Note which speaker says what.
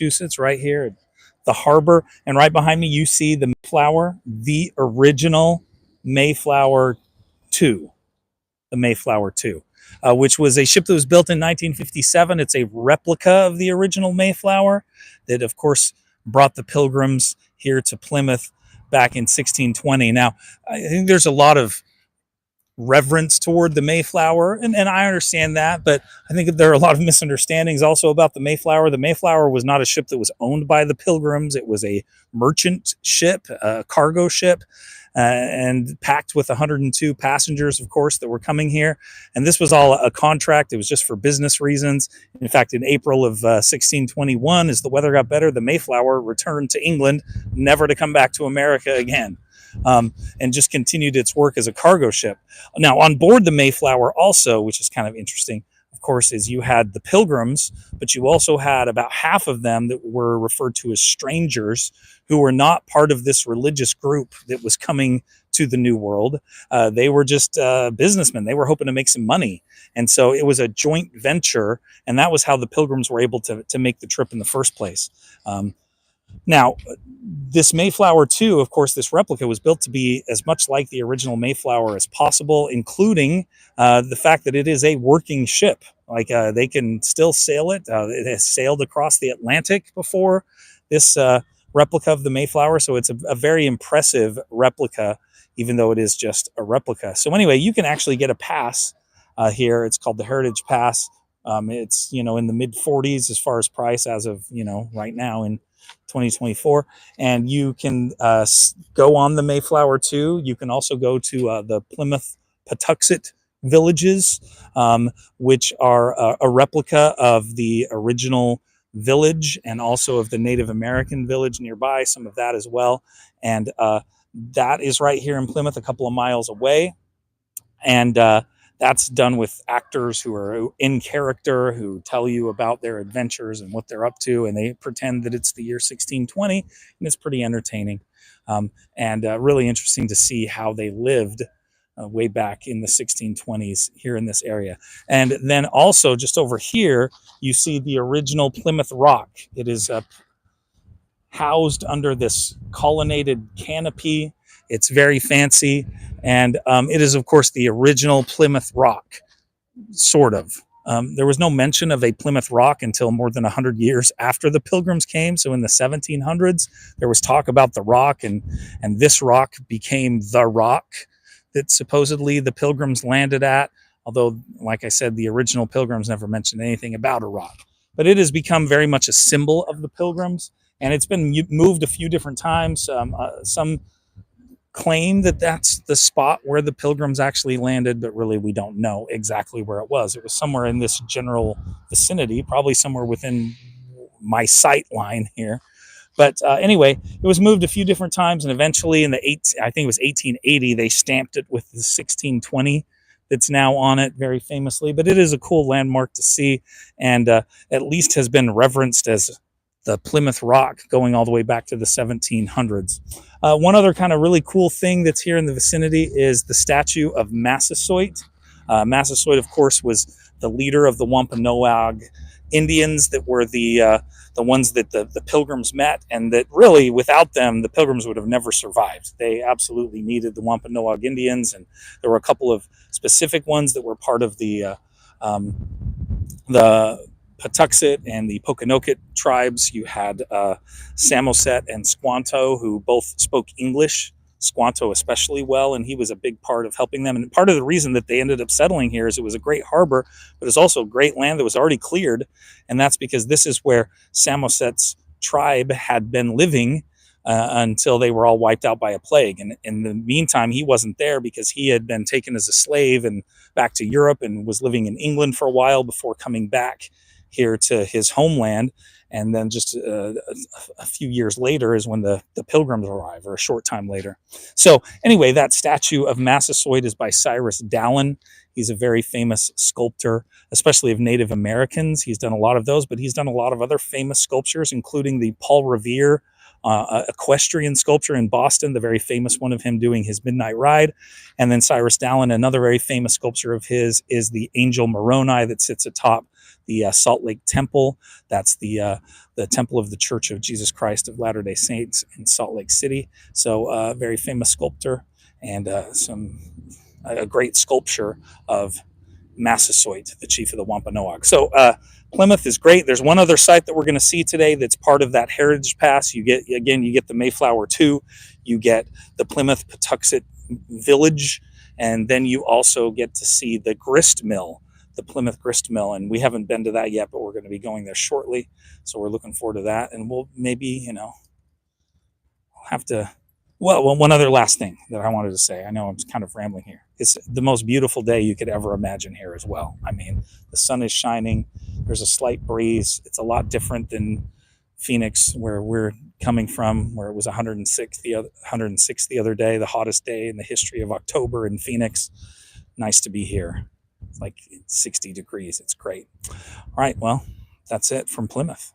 Speaker 1: Massachusetts, right here at the harbor. And right behind me, you see the Mayflower, the original Mayflower 2, the Mayflower 2, which was a ship that was built in 1957. It's a replica of the original Mayflower that, of course, brought the Pilgrims here to Plymouth back in 1620. Now, I think there's a lot of reverence toward the Mayflower, and I understand that, but I think there are a lot of misunderstandings also about the Mayflower. The Mayflower was not a ship that was owned by the Pilgrims. It was a merchant ship, a cargo ship, and packed with 102 passengers, of course, that were coming here. And this was all a contract. It was just for business reasons. In fact, in April of 1621, as the weather got better, the Mayflower returned to England, never to come back to America again. And just continued its work as a cargo ship. Now, on board the Mayflower also, which is kind of interesting, of course, is you had the Pilgrims, but you also had about half of them that were referred to as strangers, who were not part of this religious group that was coming to the New World. They were just businessmen. They were hoping to make some money. And so it was a joint venture, and that was how the Pilgrims were able to make the trip in the first place. Now, this Mayflower 2, of course, this replica was built to be as much like the original Mayflower as possible, including the fact that it is a working ship. Like they can still sail it. It has sailed across the Atlantic before, this replica of the Mayflower. So it's a very impressive replica, even though it is just a replica. So anyway, you can actually get a pass here. It's called the Heritage Pass. It's, in the mid 40s as far as price as of, right now in 2024, and you can go on the Mayflower 2. You can also go to the Plymouth Patuxet villages, which are a replica of the original village and also of the Native American village nearby, some of that as well. And that is right here in Plymouth, a couple of miles away. And that's done with actors who are in character, who tell you about their adventures and what they're up to, and they pretend that it's the year 1620, and it's pretty entertaining and really interesting to see how they lived way back in the 1620s here in this area. And then also just over here, you see the original Plymouth Rock. It is housed under this colonnaded canopy. It's very fancy, and it is, of course, the original Plymouth Rock, sort of. There was no mention of a Plymouth Rock until more than 100 years after the Pilgrims came. So in the 1700s, there was talk about the rock, and this rock became the rock that supposedly the Pilgrims landed at. Although, like I said, the original Pilgrims never mentioned anything about a rock. But it has become very much a symbol of the Pilgrims, and it's been moved a few different times. Some claim that that's the spot where the Pilgrims actually landed, but really we don't know exactly where it was. It was somewhere in this general vicinity, probably somewhere within my sight line here. But anyway, it was moved a few different times, and eventually in I think it was 1880, they stamped it with the 1620 that's now on it very famously. But it is a cool landmark to see, and at least has been reverenced as the Plymouth Rock going all the way back to the 1700s. One other kind of really cool thing that's here in the vicinity is the statue of Massasoit. Massasoit, of course, was the leader of the Wampanoag Indians that were the ones that the Pilgrims met, and that really, without them, the Pilgrims would have never survived. They absolutely needed the Wampanoag Indians, and there were a couple of specific ones that were part of the Patuxet and the Pokanoket tribes. You had Samoset and Squanto, who both spoke English, Squanto especially well, and he was a big part of helping them. And part of the reason that they ended up settling here is it was a great harbor, but it's also great land that was already cleared, and that's because this is where Samoset's tribe had been living until they were all wiped out by a plague. And in the meantime, he wasn't there because he had been taken as a slave and back to Europe and was living in England for a while before coming back here to his homeland. And then just a few years later is when the Pilgrims arrive, or a short time later. So anyway, that statue of Massasoit is by Cyrus Dallin. He's a very famous sculptor, especially of Native Americans. He's done a lot of those, but he's done a lot of other famous sculptures, including the Paul Revere equestrian sculpture in Boston, the very famous one of him doing his midnight ride. And then Cyrus Dallin, another very famous sculpture of his, is the angel Moroni that sits atop the Salt Lake Temple. That's the temple of the Church of Jesus Christ of Latter-day Saints in Salt Lake City. So very famous sculptor, and a great sculpture of Massasoit, the chief of the Wampanoag. So Plymouth is great. There's one other site that we're going to see today that's part of that Heritage Pass. You get the Mayflower 2, you get the Plymouth Patuxent Village, and then you also get to see the grist mill, the Plymouth grist mill. And we haven't been to that yet, but we're going to be going there shortly. So we're looking forward to that. And we'll maybe, have to. Well, one other last thing that I wanted to say. I know I'm kind of rambling here. It's the most beautiful day you could ever imagine here as well. I mean, the sun is shining. There's a slight breeze. It's a lot different than Phoenix, where we're coming from, where it was 106 the other day, the hottest day in the history of October in Phoenix. Nice to be here. It's like 60 degrees. It's great. All right, well, that's it from Plymouth.